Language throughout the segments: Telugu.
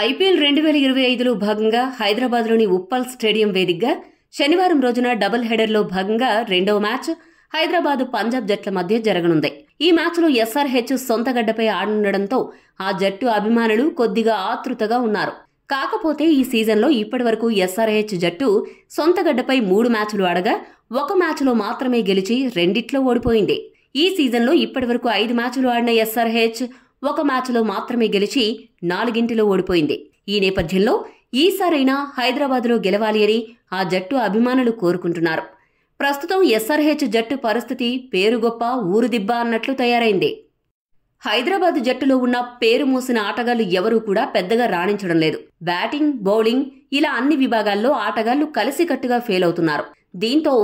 ఐపీఎల్ 2025లో భాగంగా హైదరాబాద్లోని ఉప్పల్ స్టేడియం వేదికగా శనివారం రోజున డబుల్ హెడర్లో భాగంగా రెండవ మ్యాచ్ హైదరాబాద్ పంజాబ్ జట్ల మధ్య జరగనుంది. ఈ మ్యాచ్లో ఎస్ఆర్హెచ్ సొంత గడ్డపై ఆడనుండడంతో ఆ జట్టు అభిమానులు కొద్దిగా ఆతృతగా ఉన్నారు. కాకపోతే ఈ సీజన్లో ఇప్పటివరకు ఎస్ఆర్హెచ్ జట్టు సొంత గడ్డపై 3 మ్యాచ్లు ఆడగా ఒక మ్యాచ్లో మాత్రమే గెలిచి రెండిట్లో ఓడిపోయింది. ఈ సీజన్లో ఇప్పటివరకు 5 మ్యాచ్లు ఆడిన ఎస్ఆర్హెచ్ ఒక మ్యాచ్లో మాత్రమే గెలిచి 4 ఓడిపోయింది. ఈ నేపథ్యంలో ఈసారైనా హైదరాబాద్లో గెలవాలి అని ఆ జట్టు అభిమానులు కోరుకుంటున్నారు. ప్రస్తుతం ఎస్ఆర్హెచ్ జట్టు పరిస్థితి పేరు గొప్ప ఊరు దిబ్బ అన్నట్లు తయారైంది. హైదరాబాద్ జట్టులో ఉన్న పేరు మోసిన ఆటగాళ్లు ఎవరూ కూడా పెద్దగా రాణించడం లేదు. బ్యాటింగ్, బౌలింగ్ ఇలా అన్ని విభాగాల్లో ఆటగాళ్లు కలిసికట్టుగా ఫెయిల్ అవుతున్నారు. దీంతో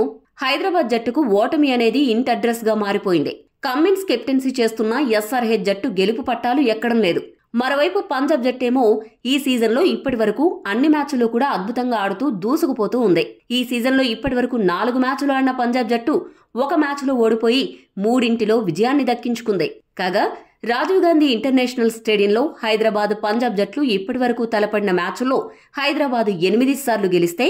హైదరాబాద్ జట్టుకు ఓటమి అనేది ఇంటి అడ్రస్ గా మారిపోయింది. కమ్మిన్స్ కెప్టెన్సీ చేస్తున్న ఎస్ఆర్హెచ్ జట్టు గెలుపు పట్టాలు ఎక్కడం లేదు. మరోవైపు పంజాబ్ జట్టేమో ఈ సీజన్లో ఇప్పటి వరకు అన్ని మ్యాచ్ల్లో కూడా అద్భుతంగా ఆడుతూ దూసుకుపోతూ ఉంది. ఈ సీజన్లో ఇప్పటి వరకు 4 మ్యాచ్లు ఆడిన పంజాబ్ జట్టు ఒక మ్యాచ్లో ఓడిపోయి 3 విజయాన్ని దక్కించుకుంది. కాగా రాజీవ్ గాంధీ ఇంటర్నేషనల్ స్టేడియంలో హైదరాబాద్ పంజాబ్ జట్లు ఇప్పటి వరకు తలపడిన మ్యాచ్ల్లో హైదరాబాద్ 8 సార్లు గెలిస్తే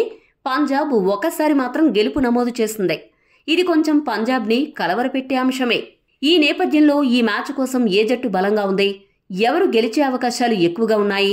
పంజాబ్ ఒకసారి మాత్రం గెలుపు నమోదు చేసింది. ఇది కొంచెం పంజాబ్ని కలవరపెట్టే అంశమే. ఈ నేపథ్యంలో ఈ మ్యాచ్ కోసం ఏ జట్టు బలంగా ఉంది, ఎవరు గెలిచే అవకాశాలు ఎక్కువగా ఉన్నాయి,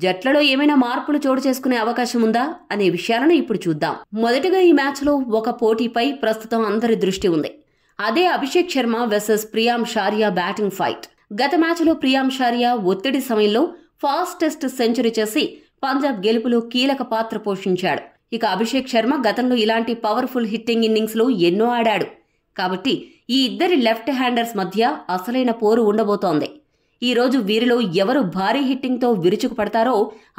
జట్లలో ఏమైనా మార్పులు చోటు చేసుకునే అవకాశం ఉందా అనే విషయాలను ఇప్పుడు చూద్దాం. మొదటగా ఈ మ్యాచ్లో ఒక పోటీపై ప్రస్తుతం అందరి దృష్టి ఉంది. అదే Abhishek Sharma versus Priyam షారియా batting fight. గత మ్యాచ్లో ప్రియామ్ షారియా ఒత్తిడి సమయంలో ఫాస్టెస్ట్ సెంచరీ చేసి పంజాబ్ గెలుపులో కీలక పాత్ర పోషించాడు. ఇక అభిషేక్ శర్మ గతంలో ఇలాంటి పవర్ఫుల్ హిట్టింగ్ ఇన్నింగ్స్లో ఎన్నో ఆడాడు. కాబట్టి ఈ ఇద్దరి లెఫ్ట్ హ్యాండర్స్ మధ్య అసలైన పోరు ఉండబోతోంది. ఈ రోజు వీరిలో ఎవరు భారీ హిట్టింగ్తో విరుచుకుపడతారో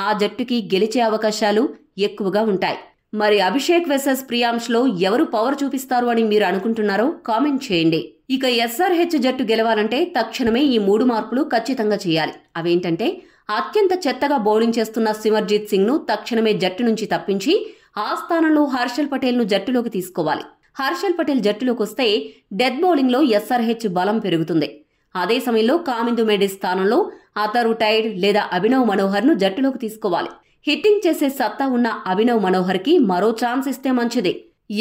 ఆ జట్టుకి గెలిచే అవకాశాలు ఎక్కువగా ఉంటాయి. మరి అభిషేక్ వర్సెస్ ప్రియాంష్లో ఎవరు పవర్ చూపిస్తారు అని మీరు అనుకుంటున్నారో కామెంట్ చేయండి. ఇక ఎస్ఆర్హెచ్ జట్టు గెలవాలంటే తక్షణమే ఈ 3 మార్పులు ఖచ్చితంగా చేయాలి. అవేంటంటే అత్యంత చెత్తగా బౌలింగ్ చేస్తున్న సిమర్జీత్ సింగ్ ను తక్షణమే జట్టు నుంచి తప్పించి ఆ స్థానంలో హర్షల్ పటేల్ ను జట్టులోకి తీసుకోవాలి. హర్షల్ పటేల్ జట్టులోకి వస్తే డెత్ బౌలింగ్ లో ఎస్ఆర్హెచ్ బలం పెరుగుతుంది. అదే సమయంలో కామిందు మెండిస్ స్థానంలో అతరు టైడ్ లేదా అభినవ్ మనోహర్ ను జట్టులోకి తీసుకోవాలి. హిట్టింగ్ చేసే సత్తా ఉన్న అభినవ్ మనోహర్ కి మరో ఛాన్స్ ఇస్తే మంచిది.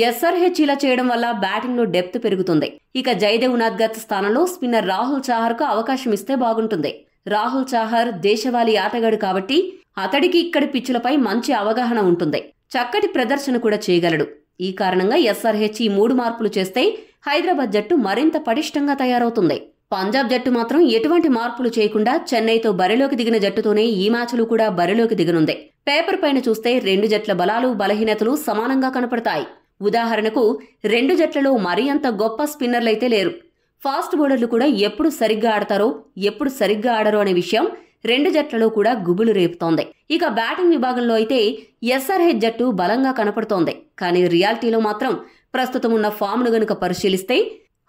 ఎస్ఆర్హెచ్ ఇలా చేయడం వల్ల బ్యాటింగ్ లో డెప్త్ పెరుగుతుంది. ఇక జయదేవ్ ఉనాద్కత్ స్థానంలో స్పిన్నర్ రాహుల్ చాహర్ కు అవకాశం ఇస్తే బాగుంటుంది. రాహుల్ చాహర్ దేశవాళీ ఆటగాడు కాబట్టి అతడికి ఇక్కడి పిచ్చులపై మంచి అవగాహన ఉంటుంది. చక్కటి ప్రదర్శన కూడా చేయగలడు. ఈ కారణంగా ఎస్ఆర్హెచ్ ఈ 3 మార్పులు చేస్తే హైదరాబాద్ జట్టు మరింత పటిష్టంగా తయారవుతుంది. పంజాబ్ జట్టు మాత్రం ఎటువంటి మార్పులు చేయకుండా చెన్నైతో బరిలోకి దిగిన జట్టుతోనే ఈ మ్యాచ్లు కూడా బరిలోకి దిగనుంది. పేపర్ పైన చూస్తే 2 జట్ల బలాలు బలహీనతలు సమానంగా కనపడతాయి. ఉదాహరణకు 2 జట్లలో మరీ అంత గొప్ప స్పిన్నర్లైతే లేరు. ఫాస్ట్ బౌలర్లు కూడా ఎప్పుడు సరిగ్గా ఆడతారో ఎప్పుడు సరిగ్గా ఆడరో అనే విషయం 2 జట్లలో కూడా గుబులు రేపుతోంది. ఇక బ్యాటింగ్ విభాగంలో అయితే ఎస్ఆర్హెచ్ జట్టు బలంగా కనపడుతోంది. కానీ రియాలిటీలో మాత్రం ప్రస్తుతం ఉన్న ఫామ్ను గనుక పరిశీలిస్తే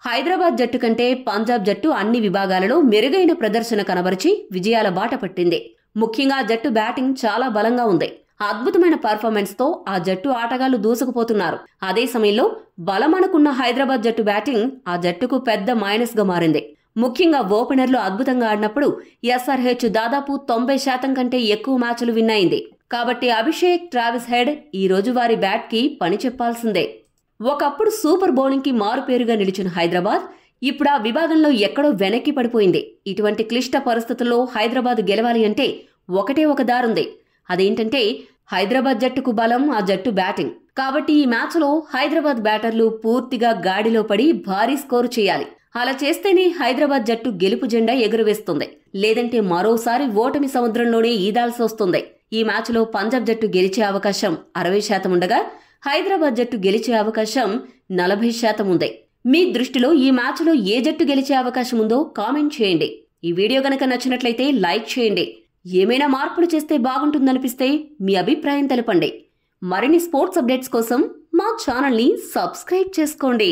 హైదరాబాద్ జట్టు కంటే పంజాబ్ జట్టు అన్ని విభాగాలలో మెరుగైన ప్రదర్శన కనబరిచి విజయాల బాట పట్టింది. ముఖ్యంగా జట్టు బ్యాటింగ్ చాలా బలంగా ఉంది. అద్భుతమైన పర్ఫార్మెన్స్ తో ఆ జట్టు ఆటగాళ్లు దూసుకుపోతున్నారు. అదే సమయంలో బలమనుకున్న హైదరాబాద్ జట్టు బ్యాటింగ్ ఆ జట్టుకు పెద్ద మైనస్ గా మారింది. ముఖ్యంగా ఓపెనర్లు అద్భుతంగా ఆడినప్పుడు ఎస్ఆర్హెచ్ దాదాపు 90% కంటే ఎక్కువ మ్యాచ్లు విన్ అయింది. కాబట్టి అభిషేక్, ట్రావిస్ హెడ్ ఈ రోజు వారి బ్యాట్ కి పని చెప్పాల్సిందే. ఒకప్పుడు సూపర్ బౌలింగ్ కి మారుపేరుగా నిలిచిన హైదరాబాద్ ఇప్పుడు ఆ విభాగంలో ఎక్కడో వెనక్కి పడిపోయింది. ఇటువంటి క్లిష్ట పరిస్థితుల్లో హైదరాబాద్ గెలవాలి అంటే ఒకటే ఒక దారుంది. అదేంటంటే హైదరాబాద్ జట్టుకు బలం ఆ జట్టు బ్యాటింగ్. కాబట్టి ఈ మ్యాచ్లో హైదరాబాద్ బ్యాటర్లు పూర్తిగా గాడిలో పడి భారీ స్కోరు చేయాలి. అలా చేస్తేనే హైదరాబాద్ జట్టు గెలుపు జెండా ఎగురవేస్తుంది. లేదంటే మరోసారి ఓటమి సముద్రంలోనే ఈదాల్సి వస్తుంది. ఈ మ్యాచ్లో పంజాబ్ జట్టు గెలిచే అవకాశం 60% ఉండగా హైదరాబాద్ జట్టు గెలిచే అవకాశం 40% ఉంది. మీ దృష్టిలో ఈ మ్యాచ్లో ఏ జట్టు గెలిచే అవకాశం ఉందో కామెంట్ చేయండి. ఈ వీడియో గనక నచ్చినట్లయితే లైక్ చేయండి. ఏమైనా మార్పులు చేస్తే బాగుంటుందనిపిస్తే మీ అభిప్రాయం తెలపండి. మరిన్ని స్పోర్ట్స్ అప్డేట్స్ కోసం మా ఛానల్ని సబ్స్క్రైబ్ చేసుకోండి.